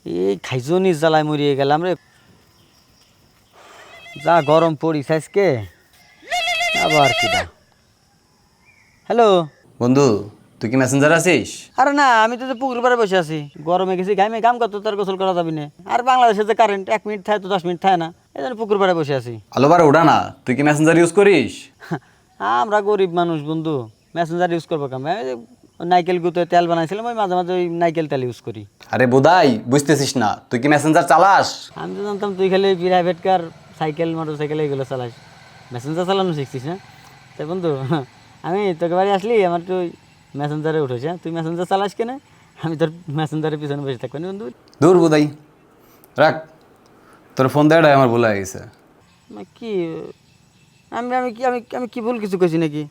এই খাইজনি জ্বালায় মরিয়ে গেলাম রে। যা গরম পড়িস আজকে, আবার কিটা। হ্যালো বন্ধু, তুই কি মেসেঞ্জার আছিস? আরে না, আমি তো পুকুর পাড়ে বসে আছি, গরমে গেছি ঘামে, ঘাম কত তার গোসল করা যাবি না। আর বাংলাদেশে যে কারেন্ট 1 মিনিট থাকে তো 10 মিনিট থাকে না, এই জন্য পুকুর পাড়ে বসে আছি। আলোবার ওঠা না, তুই কি মেসেঞ্জার ইউজ করিস? আমরা গরিব মানুষ বন্ধু, মেসেঞ্জার ইউজ করবো কেমন? নাইকেল গুঁতো তেল বানাইছিলাম, ওই মাঝে মাঝে ওই নাইকেল তেল ইউজ করি। আরে বোধাই বুঝতেছিস না, তুই কি মেসেঞ্জার চালাস? আমি তো জানতাম তুই খালি private car, cycle, motor cycle এইগুলো চালাস, মেসেঞ্জার চালানো শিখছিস না। তাই বন্ধু, আমি তোকে বাড়ি আসলি আমার তুই মেসেঞ্জারে উঠেছে, তুই মেসেঞ্জার চালাস কেন? আমি তোর মেসেঞ্জারের পিছনে বসে থাকবো না বন্ধু। দূর বোধাই, রাখ, তোর ফোন দেওয়াটাই আমার ভুল হয়ে গেছে। কি আমি আমি কি আমি আমি কি ভুল কিছু কইছি নাকি?